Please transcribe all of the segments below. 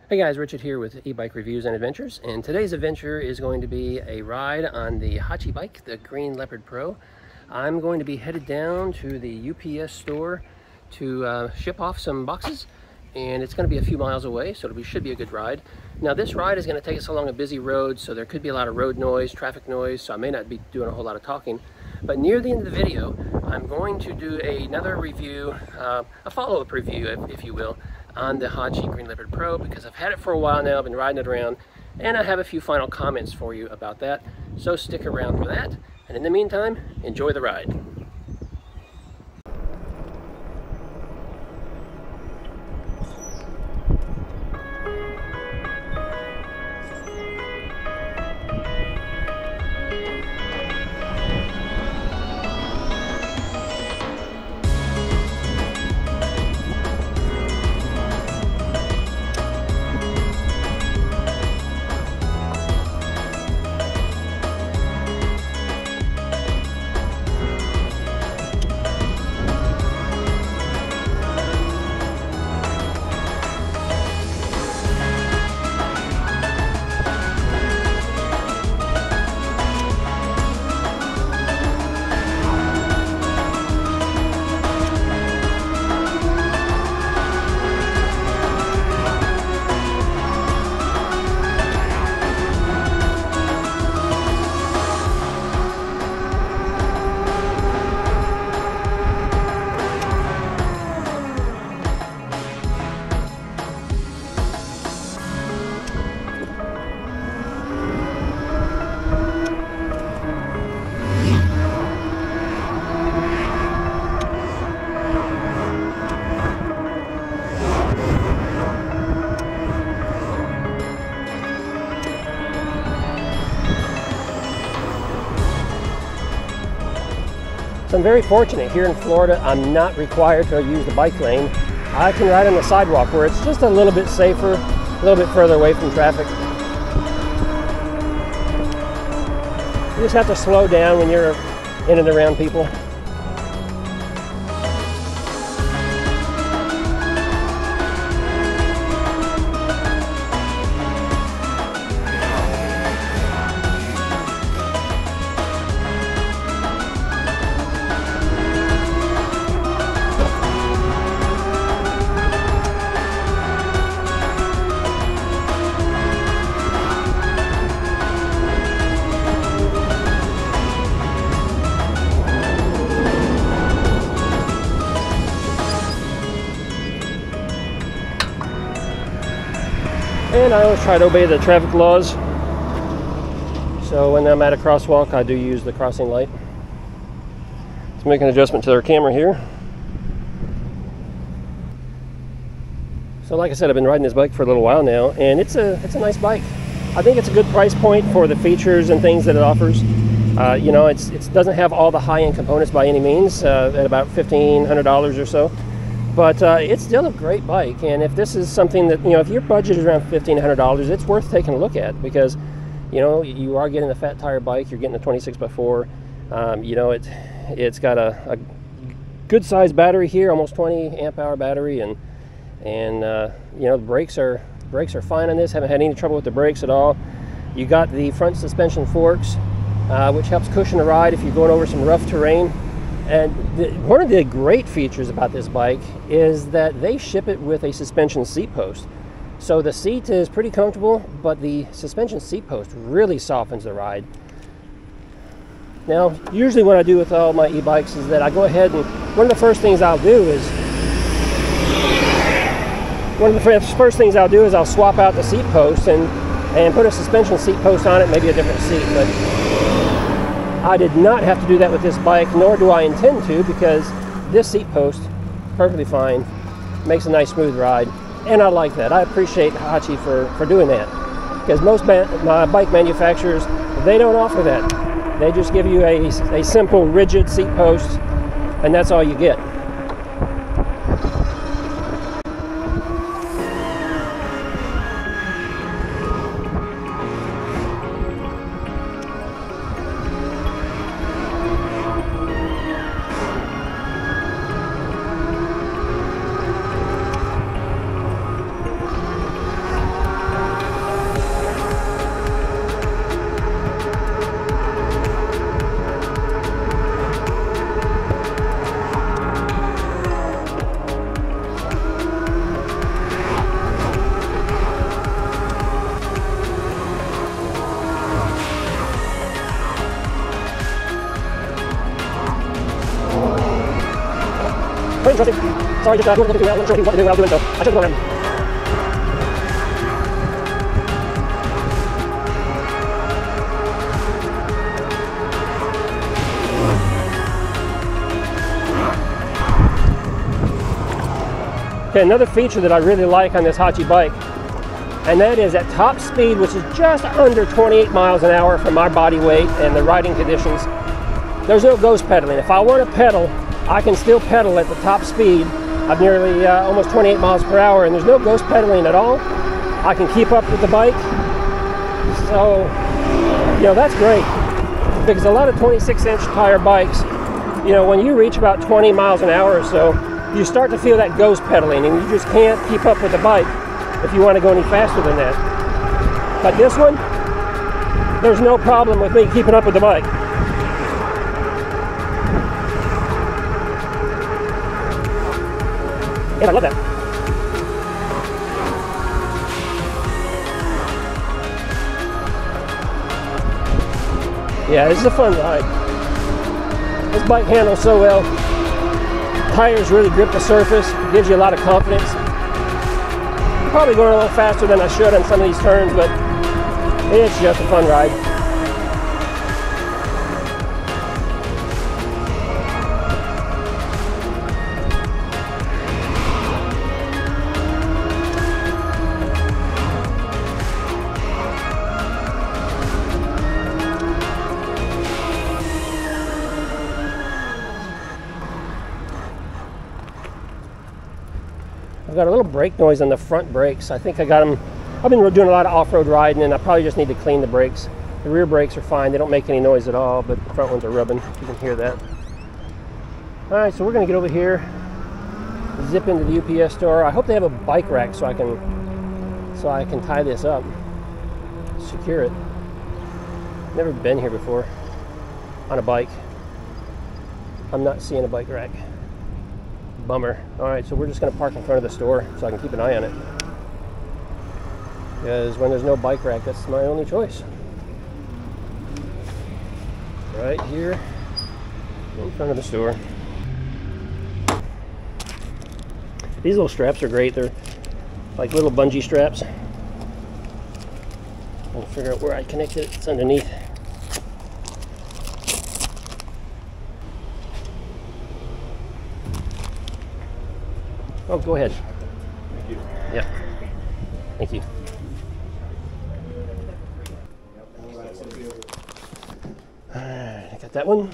Hey guys, Richard here with eBike Reviews and Adventures, and today's adventure is going to be a ride on the Haoqi bike, the Greene Leopard Pro. I'm going to be headed down to the UPS store to ship off some boxes, and it's going to be a few miles away, so it should be a good ride. Now this ride is going to take us along a busy road, so there could be a lot of road noise, traffic noise, so I may not be doing a whole lot of talking. But near the end of the video, I'm going to do another review, a follow-up review, if you will, on the Haoqi Greene Leopard Pro, because I've had it for a while now, I've been riding it around, and I have a few final comments for you about that, so stick around for that. And in the meantime, enjoy the ride. So I'm very fortunate here in Florida. I'm not required to use the bike lane. I can ride on the sidewalk where it's just a little bit safer, a little bit further away from traffic. You just have to slow down when you're in and around people. And I always try to obey the traffic laws. So when I'm at a crosswalk, I do use the crossing light. Let's make an adjustment to our camera here. So like I said, I've been riding this bike for a little while now, and it's a nice bike. I think it's a good price point for the features and things that it offers. You know, it doesn't have all the high-end components by any means, at about $1,500 or so. But it's still a great bike, and if this is something that, you know, if your budget is around $1,500, it's worth taking a look at, because, you know, you are getting a fat tire bike, you're getting a 26x4. You know, it's got a good sized battery here, almost 20 amp hour battery, and you know, the brakes are fine on this. Haven't had any trouble with the brakes at all. You got the front suspension forks, which helps cushion the ride if you're going over some rough terrain. And one of the great features about this bike is that they ship it with a suspension seat post. So the seat is pretty comfortable, but the suspension seat post really softens the ride. Now, usually what I do with all my e-bikes is that I go ahead and one of the first things I'll do is I'll swap out the seat post and put a suspension seat post on it, maybe a different seat. But I did not have to do that with this bike, nor do I intend to, because this seat post, perfectly fine, makes a nice smooth ride, and I like that. I appreciate Haoqi for doing that, because most bike manufacturers, they don't offer that. They just give you a simple, rigid seat post, and that's all you get. adjusting. Sorry, just doing something. I'm not sure what to do while doing so. I should go around. Okay, another feature that I really like on this Haoqi bike, and that is at top speed, which is just under 28 miles an hour for my body weight and the riding conditions, there's no ghost pedaling. If I want to pedal, I can still pedal at the top speed of nearly almost 28 miles per hour, and there's no ghost pedaling at all. I can keep up with the bike. So, you know, that's great. Because a lot of 26-inch tire bikes, you know, when you reach about 20 miles an hour or so, you start to feel that ghost pedaling, and you just can't keep up with the bike if you want to go any faster than that. But this one, there's no problem with me keeping up with the bike. And I love that. Yeah, this is a fun ride. This bike handles so well. Tires really grip the surface, gives you a lot of confidence. I'm probably going a little faster than I should on some of these turns, but it's just a fun ride. I've got a little brake noise on the front brakes. I think I got them. I've been doing a lot of off-road riding, and I probably just need to clean the brakes. The rear brakes are fine. They don't make any noise at all, but the front ones are rubbing. You can hear that. All right, so we're going to get over here, zip into the UPS store. I hope they have a bike rack so I can tie this up, secure it. Never been here before on a bike. I'm not seeing a bike rack. Bummer. All right, so we're just going to park in front of the store so I can keep an eye on it. Because when there's no bike rack, that's my only choice. Right here in front of the store. These little straps are great. They're like little bungee straps. I'll figure out where I connected it. It's underneath. Oh, go ahead. Thank you. Yeah. Thank you. All right, I got that one.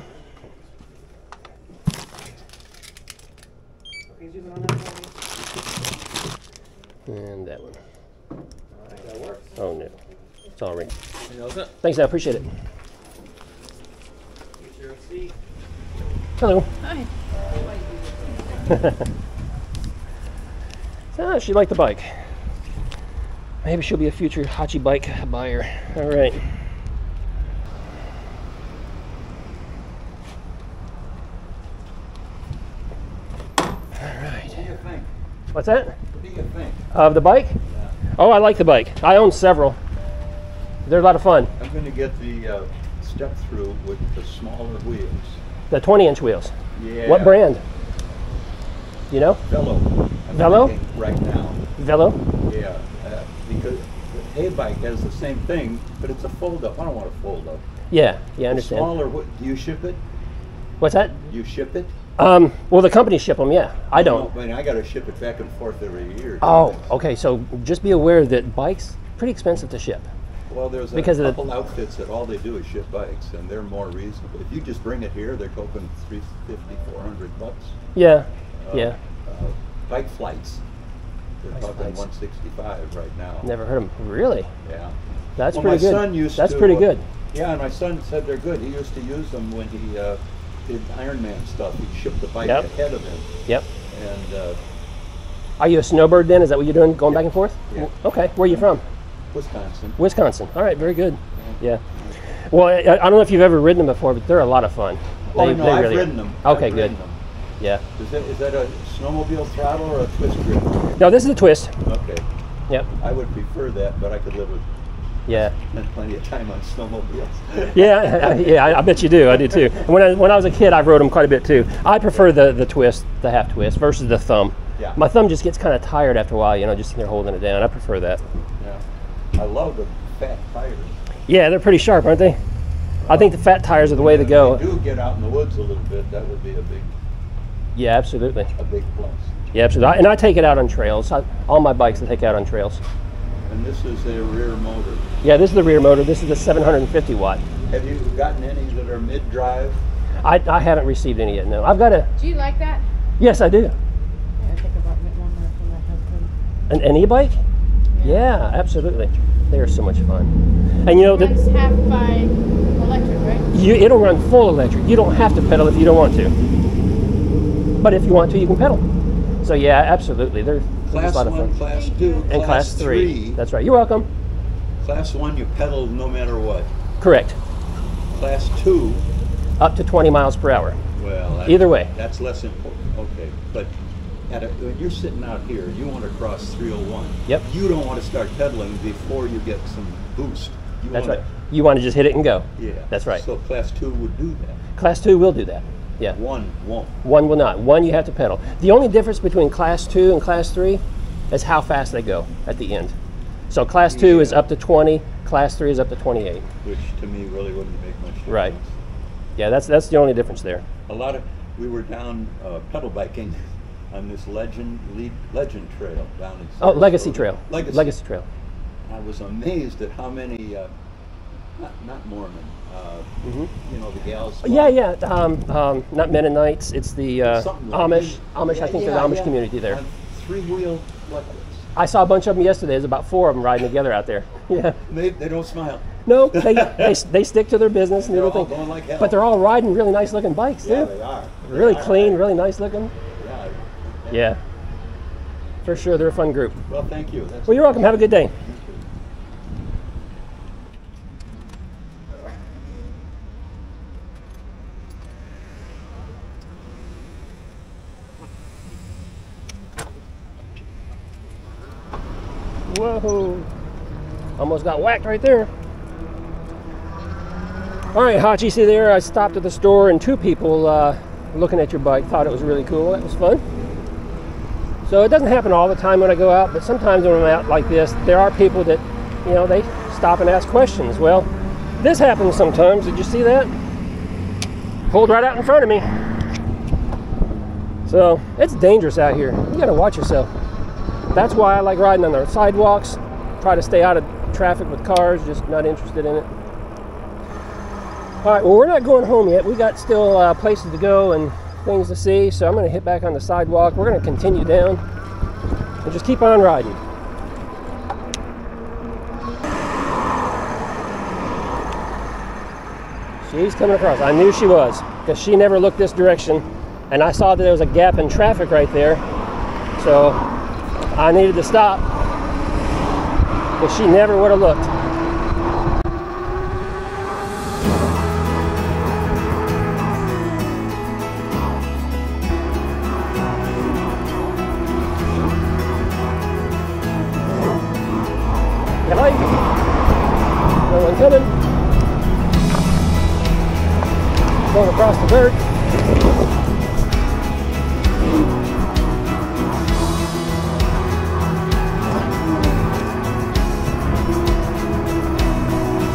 And that one. That works. Oh no, it's all right. It? Thanks, I appreciate it. Hello. Hi. Ah, she liked the bike. Maybe she'll be a future Haoqi bike buyer. All right. All right. What do you think? What's that? What do you think? Of the bike? Yeah. Oh, I like the bike. I own several. They're a lot of fun. I'm going to get the step through with the smaller wheels. The 20-inch wheels. Yeah. What brand? You know? Velo. I'm Velo? thinking right now. Velo? Yeah. Because the eBike has the same thing, but it's a fold-up. I don't want a fold-up. Yeah, I understand. Smaller. Do you ship it? What's that? Do you ship it? Well, the companies ship them, yeah. I don't. No, I mean, I got to ship it back and forth every year. Oh, okay. So just be aware that bikes pretty expensive to ship. Well, there's a Because of couple outfits that all they do is ship bikes, and they're more reasonable. If you just bring it here, they're costing $350, $400. Yeah, yeah. Bike flights. They're Bike talking flights. 165 right now. Never heard of them. Really? Yeah. That's Well, pretty my good. son used That's to, pretty good. Yeah, and my son said they're good. He used to use them when he did Ironman stuff. He'd ship the bike Yep. ahead of him. Yep. And Are you a snowbird then? Is that what you're doing, going Yeah. back and forth? Yeah. Okay. Where are you from? Wisconsin. Wisconsin. All right. Very good. Yeah. Well, I don't know if you've ever ridden them before, but they're a lot of fun. Oh, no, I've ridden them. Okay, I've good. ridden them. Yeah. Is that a snowmobile throttle or a twist grip? No, this is a twist. Okay. Yep. I would prefer that, but I could live with Yeah. Spent plenty of time on snowmobiles. Yeah, I bet you do. I do too. When I was a kid, I rode them quite a bit too. I prefer the twist, the half twist, versus the thumb. Yeah. My thumb just gets kind of tired after a while, you know, just sitting there holding it down. I prefer that. Yeah. I love the fat tires. Yeah, they're pretty sharp, aren't they? I think the fat tires are the way to go. If you do get out in the woods a little bit, that would be a big absolutely. A big plus. Yeah, absolutely. And I take it out on trails. All my bikes I take out on trails. And this is a rear motor. Yeah, this is the rear motor. This is the 750 watt. Have you gotten any that are mid-drive? I haven't received any yet, no. I've got a... Do you like that? Yes, I do. Yeah, I think about getting one more for my husband. An e-bike? Yeah, absolutely. They are so much fun. And you know... It runs half by electric, right? It'll run full electric. You don't have to pedal if you don't want to. But if you want to, you can pedal. So yeah, absolutely. They're Class a lot of 1, fun. Class 2, And Class 3. That's right. You're welcome. Class 1, you pedal no matter what. Correct. Class 2... Up to 20 miles per hour. Well, either way. That's less important. Okay, but when you're sitting out here, you want to cross 301. Yep. You don't want to start pedaling before you get some boost. That's right. You want to just hit it and go. Yeah. That's right. So Class 2 would do that. Class 2 will do that. Yeah. 1 won't. 1 will not. 1 you have to pedal. The only difference between Class 2 and Class 3 is how fast they go at the end. So Class 2 is up to 20. Class 3 is up to 28. Which to me really wouldn't make much difference. Right. Yeah, that's the only difference there. We were down pedal biking on this Legend Trail down in Oh, Legacy Trail. Legacy Trail. I was amazed at how many, not Mormon, you know, the gals. Yeah. Not Mennonites. It's the Amish. Amish. I think they're the Amish community there. On 3-wheel leopards. I saw a bunch of them yesterday. There's about 4 of them riding together out there. Yeah. They don't smile. No, they stick to their business and They're everything. all going like hell. But they're all riding really nice looking bikes too. Yeah, they are. Really clean, really nice looking. Yeah. Yeah. For sure, they're a fun group. Well, thank you. Well, you're welcome. Have a good day. Whoa. Almost got whacked right there. All right, Haoqi, see there, I stopped at the store and 2 people looking at your bike thought it was really cool. That was fun. So it doesn't happen all the time when I go out, but sometimes when I'm out like this, there are people that, you know, they stop and ask questions. Well, this happens sometimes. Did you see that? Pulled right out in front of me. So it's dangerous out here. You gotta watch yourself. That's why I like riding on the sidewalks. Try to stay out of traffic with cars, just not interested in it. All right, well, we're not going home yet. We got still places to go and things to see, so I'm gonna hit back on the sidewalk. We're gonna continue down and just keep on riding. She's coming across. I knew she was, because she never looked this direction, and I saw that there was a gap in traffic right there, so I needed to stop, because she never would have looked. No one coming. Going across the dirt.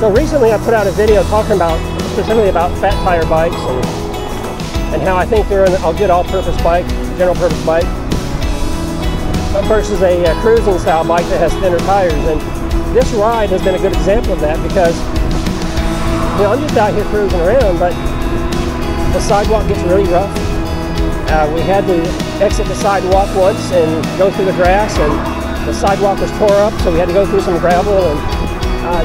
So recently I put out a video talking about, specifically about fat tire bikes and how I think they're a good all-purpose bike, general purpose bike, versus a cruising style bike that has thinner tires. And this ride has been a good example of that, because you know, I'm just out here cruising around, but the sidewalk gets really rough. We had to exit the sidewalk once and go through the grass, and the sidewalk was tore up, so we had to go through some gravel. And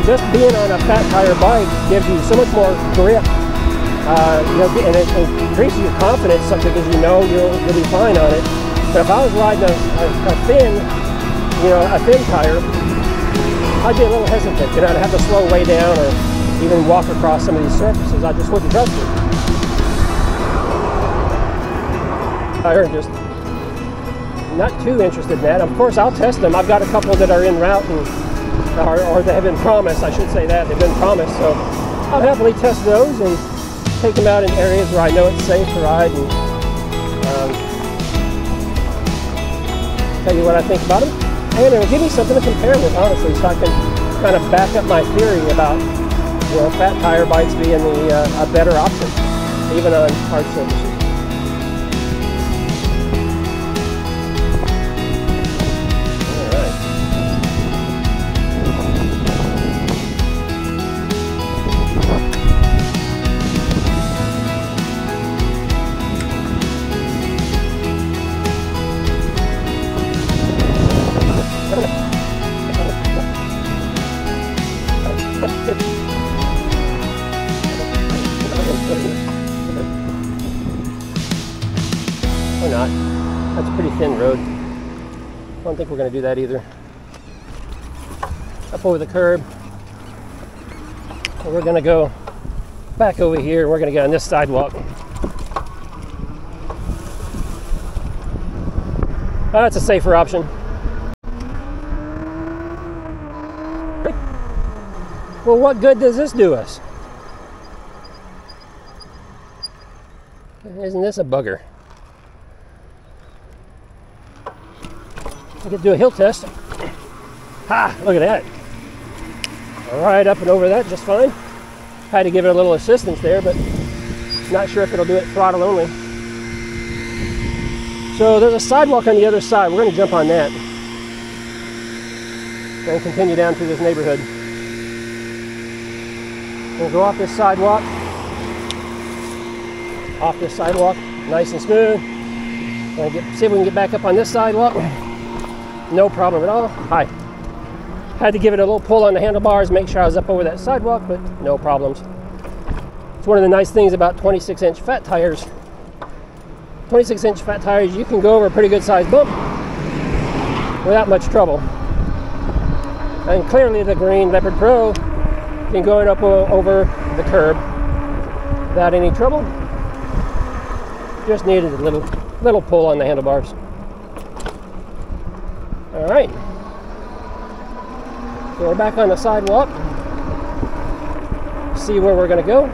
just being on a fat tire bike gives you so much more grip, you know, and it increases your confidence because you know you'll be fine on it. But if I was riding a thin, you know, a thin tire, I'd be a little hesitant. You know, I'd have to slow way down or even walk across some of these surfaces. I just wouldn't trust it. I'm just not too interested in that. Of course, I'll test them. I've got a couple that are en route, and or they have been promised, I should say that, they've been promised. So I'll happily test those and take them out in areas where I know it's safe to ride, and tell you what I think about them. And it'll give me something to compare with, honestly, so I can kind of back up my theory about, you know, fat tire bikes being a better option, even on hard surfaces. Or not. That's a pretty thin road. I don't think we're going to do that either. Up over the curb. And we're going to go back over here. We're going to get on this sidewalk. That's a safer option. Well, what good does this do us? Isn't this a bugger? I could do a hill test. Ha! Look at that. Right up and over that just fine. Had to give it a little assistance there, but not sure if it'll do it throttle only. So there's a sidewalk on the other side. We're going to jump on that and continue down through this neighborhood. We'll go off this sidewalk. Off this sidewalk, nice and smooth. See if we can get back up on this sidewalk. No problem at all. Hi. Had to give it a little pull on the handlebars, make sure I was up over that sidewalk, but no problems. It's one of the nice things about 26-inch fat tires. 26-inch fat tires, you can go over a pretty good sized bump without much trouble. And clearly the Greene Leopard Pro can go up over the curb without any trouble. Just needed a little pull on the handlebars. All right. So we're back on the sidewalk. See where we're going to go.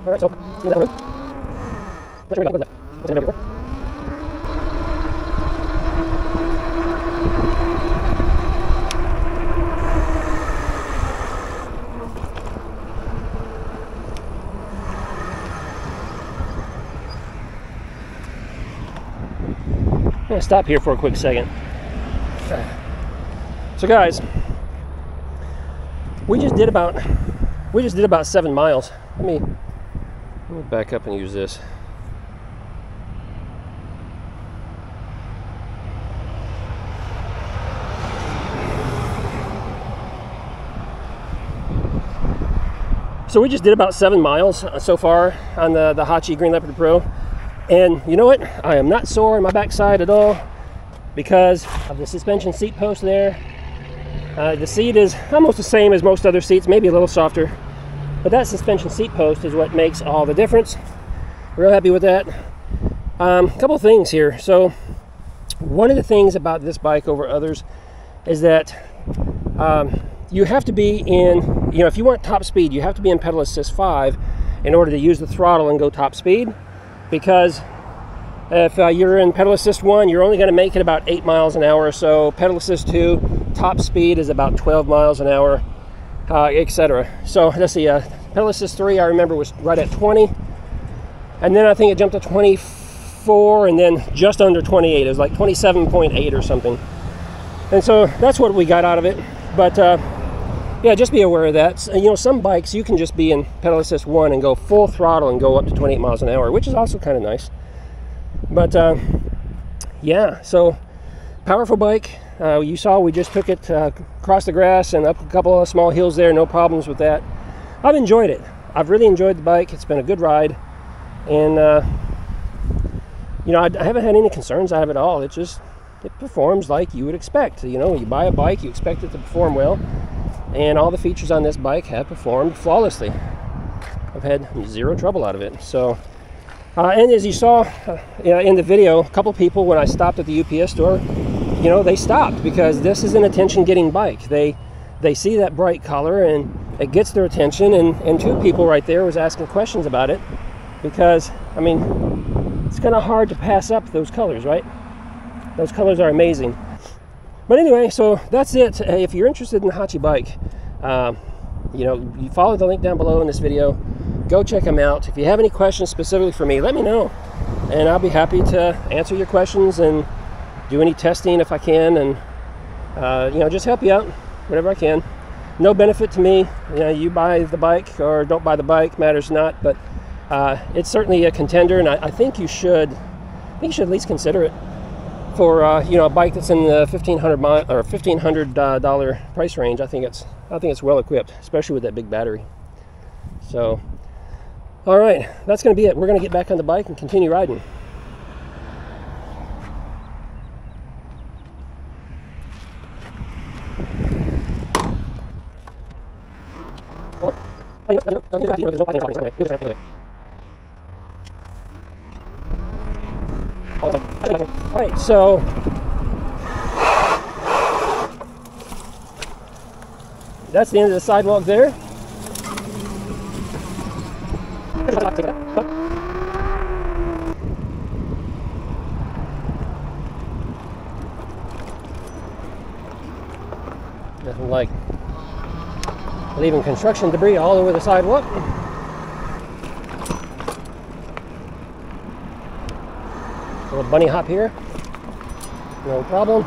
All right, so that road. Let's go. I'm going to stop here for a quick second. So guys, we just did about 7 miles. Let me back up and use this. So we just did about 7 miles so far on the Haoqi Greene Leopard Pro. And you know what? I am not sore on my backside at all because of the suspension seat post there. The seat is almost the same as most other seats, maybe a little softer. But that suspension seat post is what makes all the difference. Real happy with that. Couple things here. So one of the things about this bike over others is that you have to be in, if you want top speed, you have to be in pedal assist 5 in order to use the throttle and go top speed. Because if you're in pedal assist 1, you're only going to make it about 8 miles an hour or so. Pedal assist 2, top speed is about 12 miles an hour, etc. So let's see, pedal assist 3 I remember was right at 20, and then I think it jumped to 24, and then just under 28. It was like 27.8 or something. And so that's what we got out of it. But yeah, just be aware of that. Some bikes you can just be in pedal assist 1 and go full throttle and go up to 28 miles an hour, which is also kind of nice. But yeah, so powerful bike. You saw we just took it across the grass and up a couple of small hills there. No problems with that. I've enjoyed it. I've really enjoyed the bike. It's been a good ride, and I haven't had any concerns out of it all. It performs like you would expect. You buy a bike, you expect it to perform well. And all the features on this bike have performed flawlessly. I've had zero trouble out of it. So And as you saw in the video, a couple people, when I stopped at the UPS store, you know, they stopped because this is an attention-getting bike. They see that bright color and it gets their attention, and two people right there was asking questions about it because, I mean, it's kind of hard to pass up those colors, right? Those colors are amazing. But anyway, so that's it. If you're interested in the Haoqi bike, you know, you follow the link down below in this video. Go check them out. If you have any questions specifically for me, let me know, and I'll be happy to answer your questions and do any testing if I can, and you know, just help you out whatever I can. No benefit to me. You know, you buy the bike or don't buy the bike, matters not. But it's certainly a contender, and I think you should. I think you should at least consider it for you know, a bike that's in the $1,500 price range. I think it's well equipped, especially with that big battery. So, all right, that's going to be it. We're going to get back on the bike and continue riding. Alright, so that's the end of the sidewalk there. Nothing like leaving construction debris all over the sidewalk. A little bunny hop here, no problem.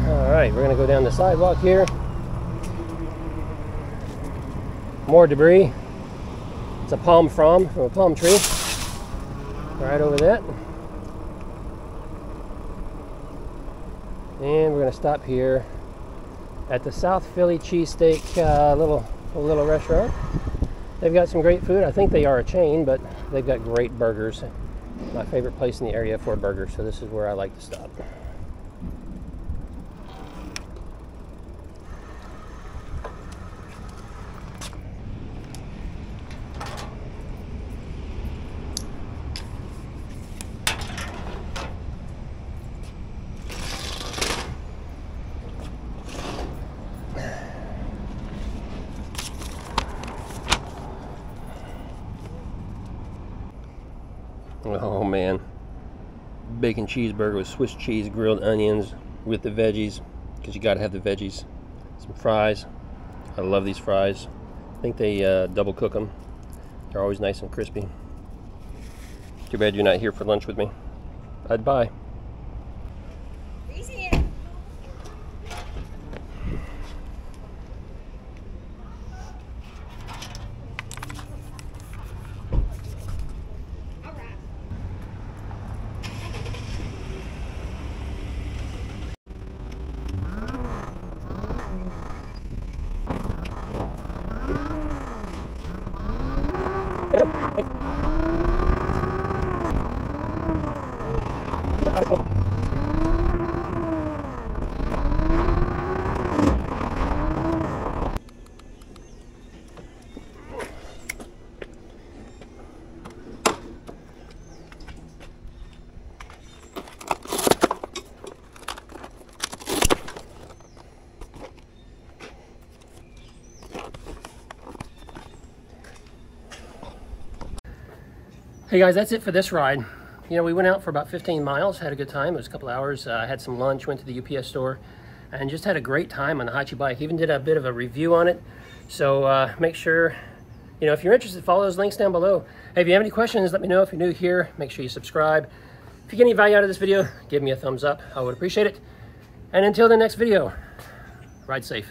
All right, we're gonna go down the sidewalk here. More debris. It's a palm from a palm tree. Right over that. And we're going to stop here at the South Philly Cheesesteak little restaurant. They've got some great food. I think they are a chain, but they've got great burgers. My favorite place in the area for burgers, so this is where I like to stop. Oh man, bacon cheeseburger with Swiss cheese, grilled onions with the veggies, because you got to have the veggies. Some fries. I love these fries. I think they double cook them. They're always nice and crispy. Too bad you're not here for lunch with me. I'd buy. Hey guys, that's it for this ride. You know, we went out for about 15 miles, had a good time. It was a couple hours. Had some lunch, went to the UPS store, and just had a great time on the Haoqi bike. Even did a bit of a review on it. So make sure, you know, if you're interested, follow those links down below. Hey, if you have any questions, let me know. If you're new here, make sure you subscribe. If you get any value out of this video, give me a thumbs up. I would appreciate it. And until the next video, ride safe.